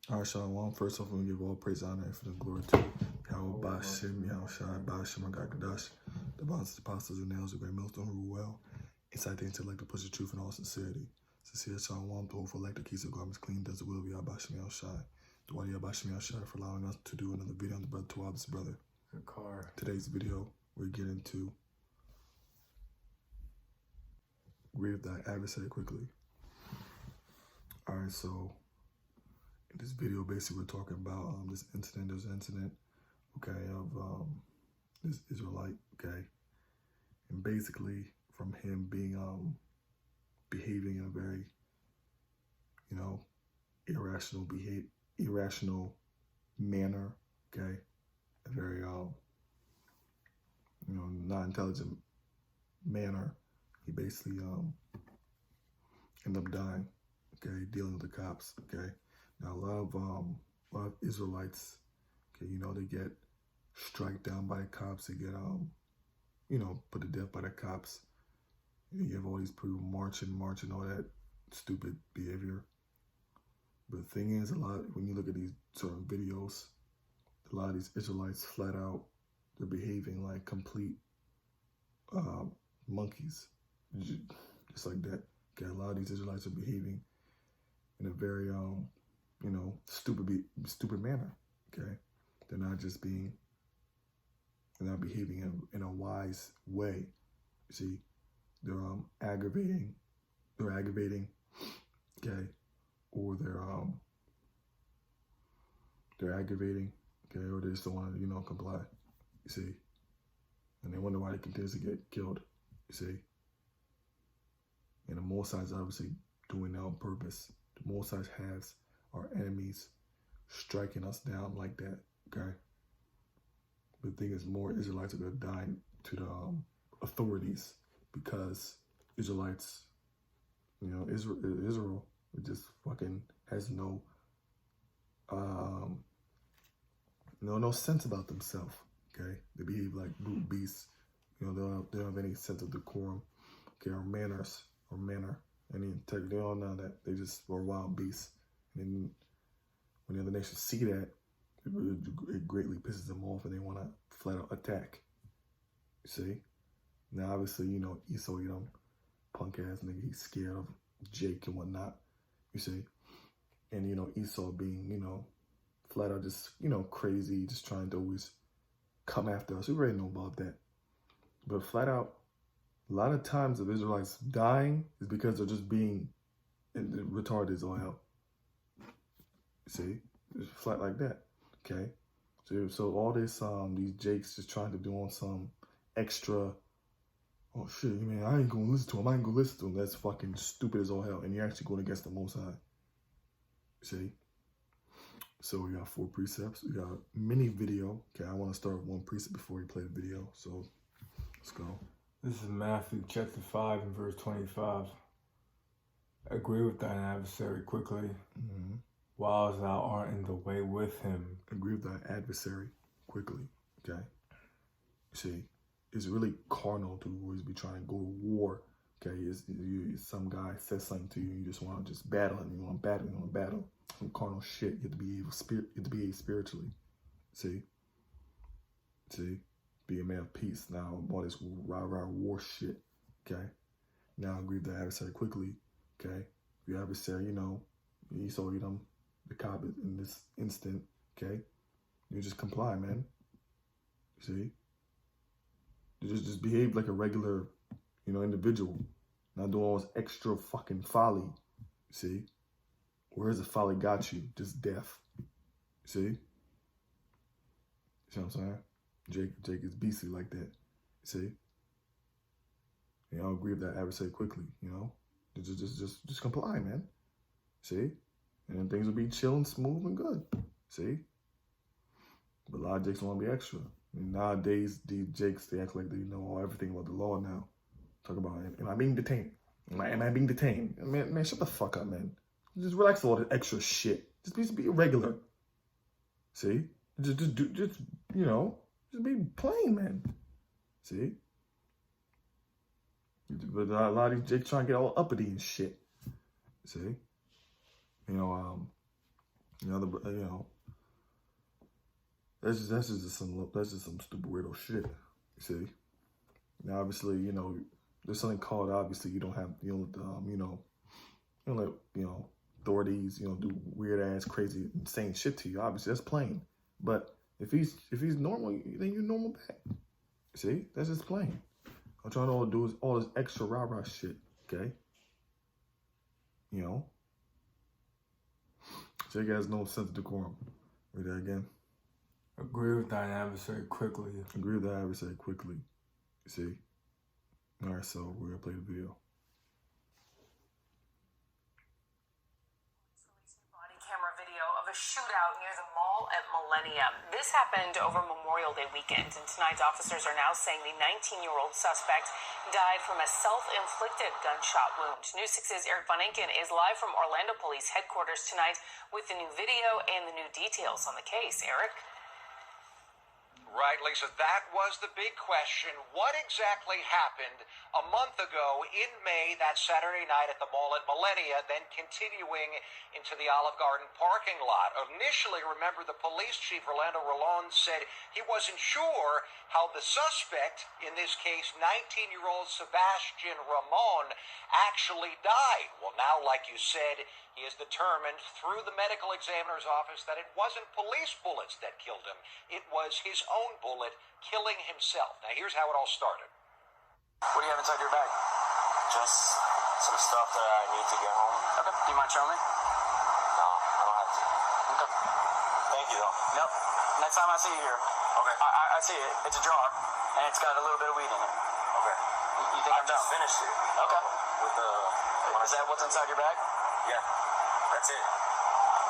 All right, Shalom. First off, we're going to give all praise, honor, and for the glory to Yahweh Bashim, Yahweh Shai, Bashim, God Kadash, the bonds, the apostles, and nails, the great millstone, rule well, inside the intellect to push the truth in all sincerity. Sincere Shalom, the for elect the keys of garments clean, does the will of Yahweh Bashim, Yahweh Shai. The one Yahweh Bashim, Yahweh Shai, for allowing us to do another video on the brother to this brother. Today's video, we're getting to read thy adversary quickly. All right, so in this video, basically, we're talking about this incident. There's an incident, okay, of this Israelite, okay, and basically from him being behaving in a very, irrational manner, okay, a very not intelligent manner. He basically ended up dying, okay, dealing with the cops, okay. Now a lot of Israelites, okay, they get struck down by the cops. They get put to death by the cops. You have all these people marching, all that stupid behavior. But the thing is, when you look at these sort of videos, a lot of these Israelites flat out, they're behaving like complete monkeys, just like that. Okay, a lot of these Israelites are behaving in a very stupid manner. Okay, they're not behaving in a wise way. You see, they're aggravating, okay, or they're aggravating, okay, or they just don't want to comply. You see, and they wonder why they continue to get killed. You see, and the Most High is obviously doing that on purpose. The Most High has our enemies striking us down like that, okay? But the thing is, more Israelites are going to die to the authorities because Israelites, Israel just fucking has no sense about themselves, okay? They behave like brute beasts. They don't have any sense of decorum, okay, or manners, any integrity. They all know that they just are wild beasts. And when the other nations see that, it greatly pisses them off, and they want to flat out attack. You see? Now, obviously, Esau, punk ass nigga, he's scared of Jake and whatnot. You see? And Esau being, flat out just, crazy, just trying to always come after us. We already know about that. But flat out, a lot of times of Israelites dying is because they're just being retarded as all hell. See, it's flat like that. Okay, so all this these Jakes just trying to do on some extra. Oh shit, man, I ain't gonna listen to him. That's fucking stupid as all hell, and you're actually going against the Most High. See, so we got 4 precepts. We got a mini video. Okay, I want to start with 1 precept before we play the video. So let's go. This is Matthew chapter 5 and verse 25. Agree with thine adversary quickly, while thou art in the way with him. Agree with thy adversary quickly, okay? See, it's really carnal to always be trying to go to war, okay? Some guy says something to you, you just want to just battle him. You want to battle. Some carnal shit. You have to behave spiritually. See? Be a man of peace. Now, all this rah-rah war shit, okay? Now, agree with the adversary quickly, okay? Your adversary, Esau, the cop in this instant, okay? You just comply, man. See? You just behave like a regular, individual. Not doing all this extra fucking folly. See? Where's the folly got you? Just death. See? See what I'm saying? Jake is beastly like that. See? I'll agree with that adversary quickly, Just comply, man. See? And then things will be chill and smooth and good. See? But a lot of Jakes want to be extra. Nowadays, these Jakes, they act like they know everything about the law now. Talk about, am I being detained? Am I being detained? Man, shut the fuck up, man. Just relax all the extra shit. Just be regular. See? Just be plain, man. See? But a lot of these Jakes trying to get all uppity and shit. See? That's just some stupid weirdo shit. You see, now obviously, there's something called, obviously you don't let authorities do weird ass crazy insane shit to you. Obviously that's plain. But if he's normal, then you're normal back. See, that's just plain. I'm trying to do is all this extra rah-rah shit. Okay. So you guys know sense of decorum. Read that again. Agree with thine adversary quickly. Agree with the adversary quickly. You see? Alright, so we're gonna play the video. Body camera video of a shootout near the mall at Millennium. This happened over Memorial Day weekend, and tonight's officers are now saying the 19-year-old suspect died from a self-inflicted gunshot wound. News 6's Eric Von Inken is live from Orlando Police Headquarters tonight with the new video and the new details on the case. Eric? Right, Lisa, that was the big question. What exactly happened a month ago in May, that Saturday night at the mall at Millennia, then continuing into the Olive Garden parking lot? Initially, remember, the police chief, Orlando Rolón, said he wasn't sure how the suspect, in this case, 19-year-old Sebastian Ramon, actually died. Well, now, like you said, he is determined through the medical examiner's office that it wasn't police bullets that killed him. It was his own bullet killing himself. Now, here's how it all started. What do you have inside your bag? Just some stuff that I need to get home. Okay. Do you mind showing me? No, I don't have to. Okay. Thank you, though. Nope. Next time I see you here. Okay. I see it. It's a jar, and it's got a little bit of weed in it. Okay. You think I'm done? I just finished it. Okay. With the... Is that what's inside your bag? Yeah. That's it.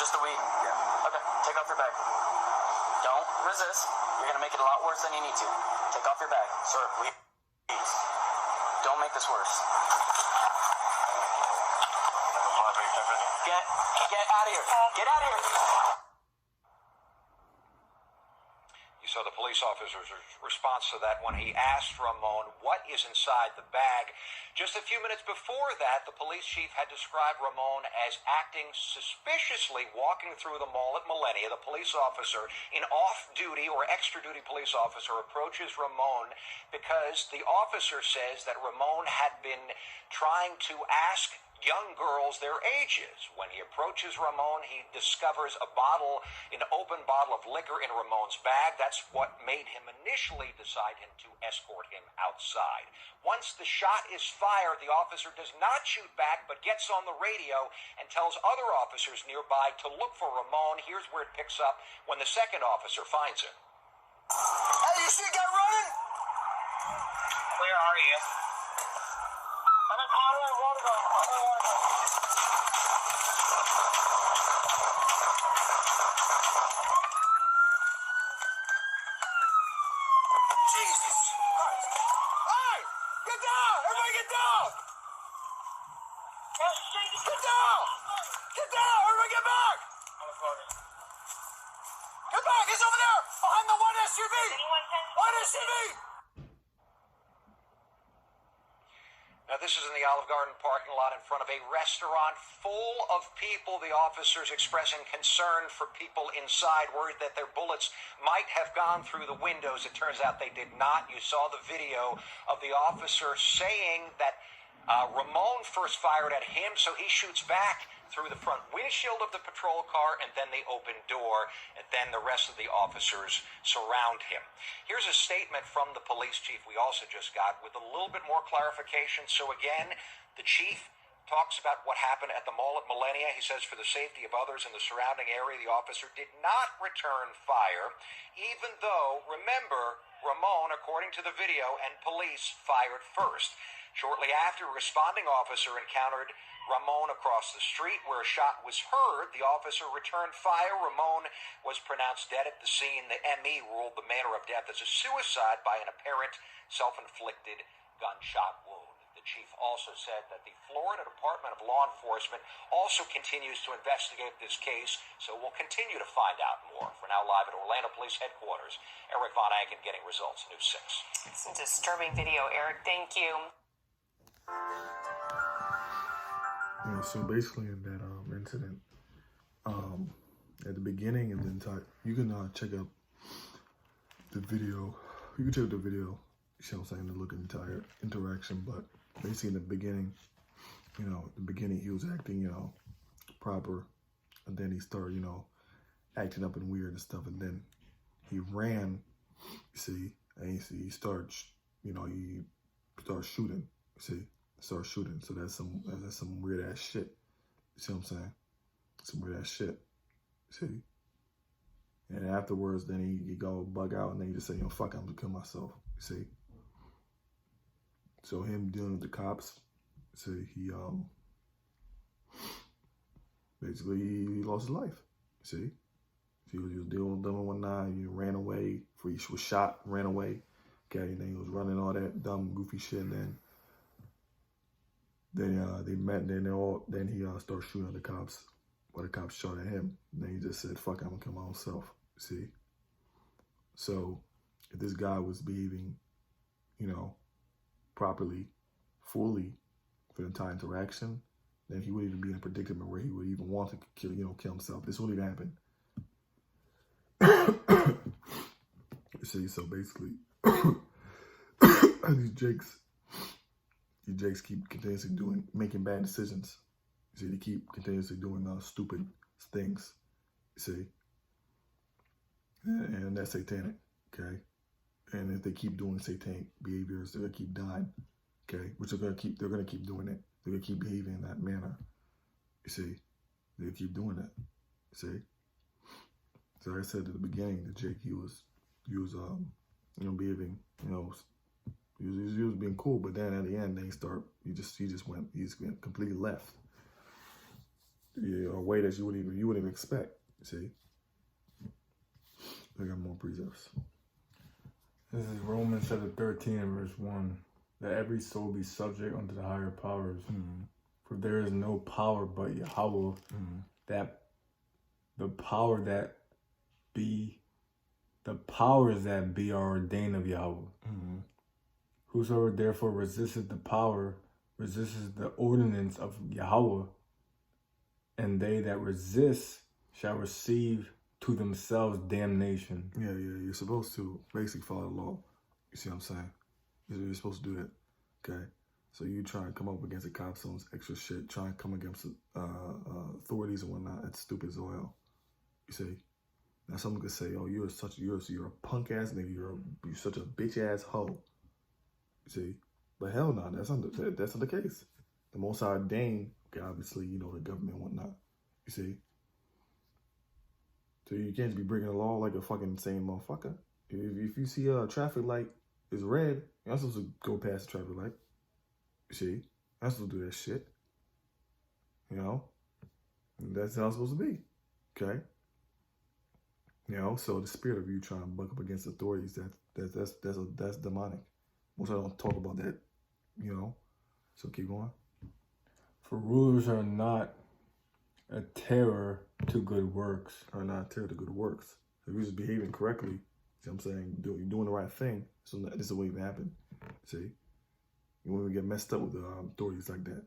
Just the weed? Yeah. Okay. Take off your bag. Don't resist. You're going to make it a lot worse than you need to. Take off your bag. Sir, please. Don't make this worse. Get out of here. Get out of here. You saw the police officer's response to that when he asked Ramon what is inside the bag. Just a few minutes before that, the police chief had described Ramon as acting suspiciously walking through the mall at Millennia. The police officer, an off-duty or extra-duty police officer, approaches Ramon because the officer says that Ramon had been trying to ask young girls their ages. When he approaches Ramon, he discovers an open bottle of liquor in Ramon's bag. That's what made him initially decide to escort him outside. Once the shot is fired, the officer does not shoot back, but gets on the radio and tells other officers nearby to look for Ramon. Here's where it picks up when the second officer finds him. Hey, you see a guy running? Where are you? How do I want to go? Jesus Christ! Hey! Get down! Everybody get down! Get down! Get down! Everybody get back! Get back! He's over there! Behind the one SUV! One SUV! Now, this is in the Olive Garden parking lot in front of a restaurant full of people. The officers expressing concern for people inside, worried that their bullets might have gone through the windows. It turns out they did not. You saw the video of the officer saying that Ramon first fired at him, so he shoots back through the front windshield of the patrol car and then the open door, and then the rest of the officers surround him. Here's a statement from the police chief we also just got with a little bit more clarification. So again, the chief talks about what happened at the mall at Millennia. He says for the safety of others in the surrounding area, the officer did not return fire, even though, remember, Ramon, according to the video, and police fired first. Shortly after, a responding officer encountered Ramon across the street where a shot was heard. The officer returned fire. Ramon was pronounced dead at the scene. The ME ruled the manner of death as a suicide by an apparent self-inflicted gunshot wound. The chief also said that the Florida Department of Law Enforcement also continues to investigate this case, so we'll continue to find out more. For now, live at Orlando Police Headquarters, Eric Von Inken getting results, News 6. It's a disturbing video, Eric. Thank you. So basically in that incident, at the beginning, and then you can check out the video. You can check out the video. You know what I'm saying, to look at the entire interaction. But basically, in the beginning, he was acting, proper, and then he started, acting up and weird and stuff, and then he ran. You see, and he started, he started shooting. You see, started shooting. So that's some weird ass shit. You see what I'm saying? Some weird ass shit. You see. And afterwards, then he go bug out, and then he just say, fuck, I'm gonna kill myself. You see. So him dealing with the cops, see, he basically he lost his life. See. He was dealing with them and whatnot. He ran away. He was shot, ran away. Okay, and then he was running all that dumb, goofy shit. And then they met. Then he started shooting at the cops. But the cops shot at him. And then he just said, "Fuck, I'm gonna kill my own self." See. So if this guy was behaving, properly, fully for the entire interaction, then he wouldn't even be in a predicament where he would even want to kill himself. This wouldn't even happen. You see, so basically, these Jakes keep continuously making bad decisions. You see, they keep continuously doing stupid things. You see, and that's satanic. Okay, and if they keep doing satanic behaviors, they're gonna keep dying. Okay, which they're gonna keep doing it. They're gonna keep behaving in that manner. You see, they're gonna keep doing it. You see. So like I said at the beginning, that Jake, he was behaving, he was being cool, but then at the end, he just went completely left. Yeah, a way that you wouldn't even expect. See, I got more precepts. This is Romans chapter 13 and verse 1. That every soul be subject unto the higher powers. Mm-hmm. For there is no power but Yahweh, that the powers that be are ordained of Yahweh. Mm-hmm. Whosoever therefore resisteth the power, resisteth the ordinance of Yahweh, and they that resist shall receive to themselves damnation. Yeah, you're supposed to basically follow the law. You see what I'm saying? You're supposed to do that. Okay? So you try and come up against the cops on extra shit, try and come against authorities and whatnot, that's stupid as oil. You see? Now someone could say, "Oh, you're a punk ass nigga. You're such a bitch ass hoe." You see, but hell no, that's not the case. The Most High ordained, okay, obviously, the government and whatnot. You see, so you can't just be breaking the law like a fucking insane motherfucker. If you see a traffic light is red, you're not supposed to go past the traffic light. You see, you're not supposed to do that shit. And that's how it's supposed to be. Okay. So the spirit of you trying to buck up against authorities, that's demonic. Most I don't talk about that, So keep going. For rulers are not a terror to good works. Are not a terror to good works. If you're just behaving correctly, see what I'm saying? You're doing the right thing. So this is what even happen. See? You won't even get messed up with the authorities like that.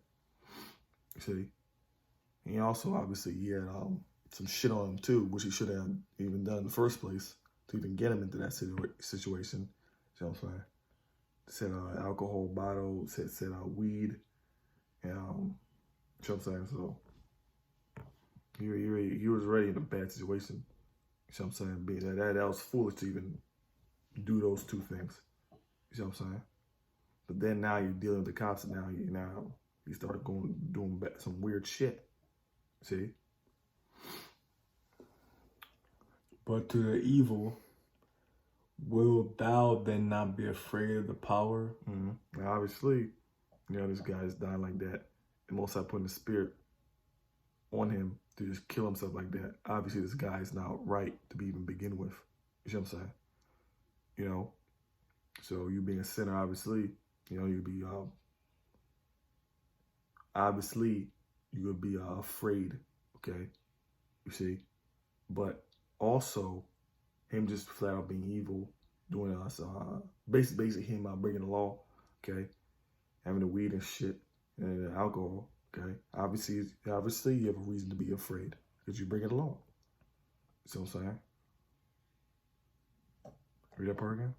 See? And he also, obviously, he had some shit on him too, which he should have even done in the first place to even get him into that situation. You know what I'm saying? Said alcohol bottle, said weed, and you know what I'm saying? So he was already in a bad situation. You know what I'm saying? Being that was foolish to even do those two things. You know what I'm saying? But then now you're dealing with the cops, and now you started doing some weird shit. See? But to the evil, wilt thou then not be afraid of the power? Mm-hmm. Now, obviously, this guy's dying like that. And most I putting the spirit on him to just kill himself like that. Obviously, this guy is not right to be even begin with. You know what I'm saying? So you being a sinner, obviously, you'd be, obviously, you would be afraid, okay? You see? But also, him just flat out being evil, doing us, basically him breaking the law, okay? Having the weed and shit and the alcohol, okay? Obviously, you have a reason to be afraid because you're breaking the law. See what I'm saying? Read that part again.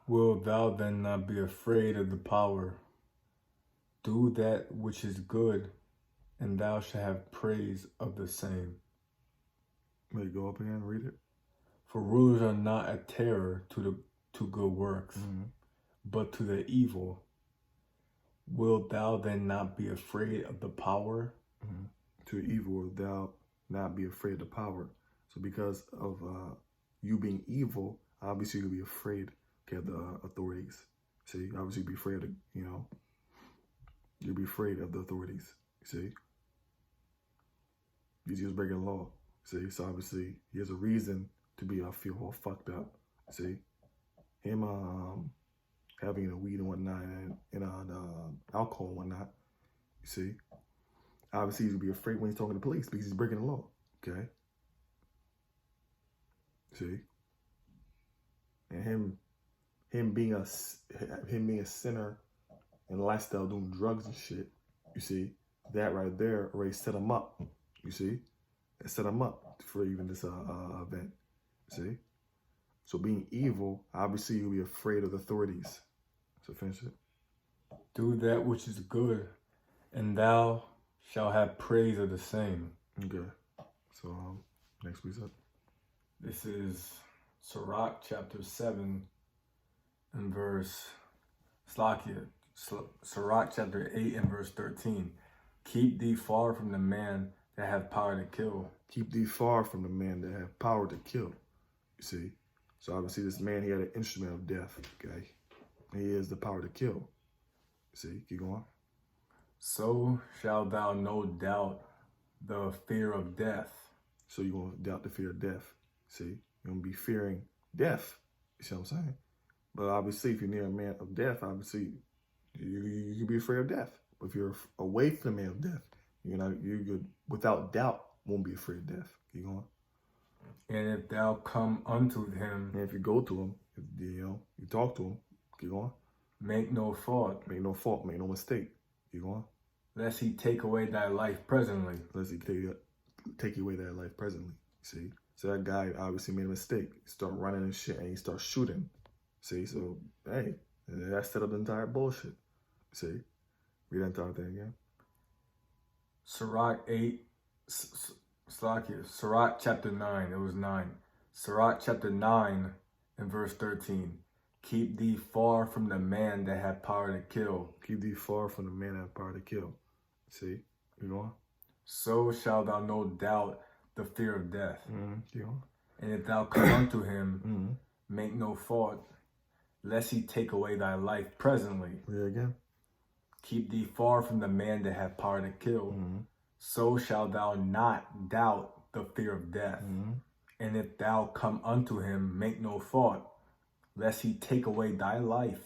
Wilt thou then not be afraid of the power? Do that which is good, and thou shalt have praise of the same. Let me go up again and read it. For rulers are not a terror to good works, but to the evil. Wilt thou then not be afraid of the power? To evil, wilt thou not be afraid of the power? So because of you being evil, obviously you'll be afraid of the authorities. See, obviously you'll be afraid of, you'll be afraid of the authorities. See, he's just breaking the law. See, so obviously he has a reason to be feel all fucked up. See, him having a weed and whatnot and alcohol and whatnot. You see, obviously he's gonna be afraid when he's talking to police because he's breaking the law. Okay. See, and him being a sinner and lifestyle doing drugs and shit. You see, that right there already set him up. You see, it set him up for even this event. See, so being evil, obviously you'll be afraid of the authorities. So finish it. Do that which is good, and thou shalt have praise of the same. Okay. So next precept. This is Sirach chapter 7 and verse Sirach chapter 8 and verse 13. Keep thee far from the man that hath power to kill. Keep thee far from the man that hath power to kill. You see? So obviously this man, he had an instrument of death. Okay. He has the power to kill. See, keep going. So shalt thou no doubt the fear of death. So you're going to doubt the fear of death. See, you're going to be fearing death. You see what I'm saying? But obviously, if you're near a man of death, obviously, you can be afraid of death. But if you're away from the man of death, you without doubt won't be afraid of death. Keep going. And if thou come unto him, and if you go to him, you talk to him, keep going. Make no fault. Make no fault. Make no mistake. Keep going. Lest he take away thy life presently. Lest he take away thy life presently. See? So that guy obviously made a mistake. He started running and shit, and he started shooting. See? So, hey, that set up the entire bullshit. See? Read that entire thing again. Sirach 8, Sirach chapter 9, it was 9. Sirach chapter 9 and verse 13. Keep thee far from the man that hath power to kill. Keep thee far from the man that hath power to kill. See? You go on. So shalt thou no doubt the fear of death. You know? And if thou come unto him, make no fault, lest he take away thy life presently. Read it again. Keep thee far from the man that hath power to kill. So shalt thou not doubt the fear of death. And if thou come unto him, make no fault, lest he take away thy life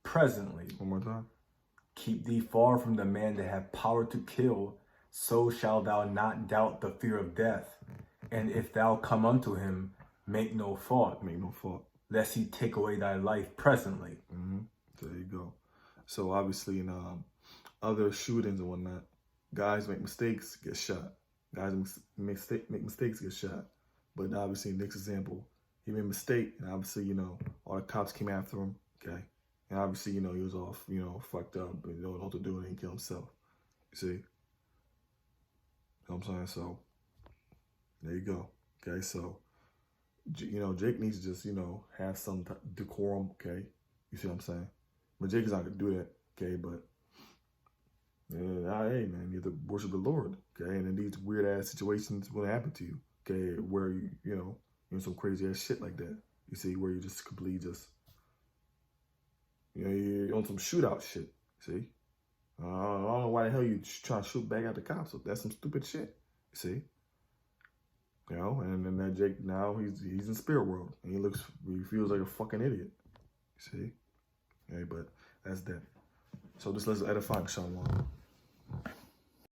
presently. One more time. Keep thee far from the man that hath power to kill, so shalt thou not doubt the fear of death. And if thou come unto him, make no fault. Make no fault. Lest he take away thy life presently. So there you go. So obviously in other shootings and whatnot, guys make mistakes, get shot. Guys make mistakes, get shot. But obviously in Nick's example, he made a mistake, and obviously, all the cops came after him, okay? And obviously, he was all, fucked up, but he didn't know what to do, and he killed himself. You see? You know what I'm saying? So, there you go. Okay, so, Jake needs to just, have some decorum, okay? You see what I'm saying? But Jake is not going to do that, okay? But, hey, man, you have to worship the Lord, okay? And then these weird-ass situations will happen to you, okay? Where, you some crazy-ass shit like that. You see, where you just completely just, you're on some shootout shit, see? I don't know why the hell you trying to shoot back at the cops. That's some stupid shit, you see? And then that Jake, now he's in spirit world. And he feels like a fucking idiot, you see? Hey, but that's that. So this let's edify, Shalom.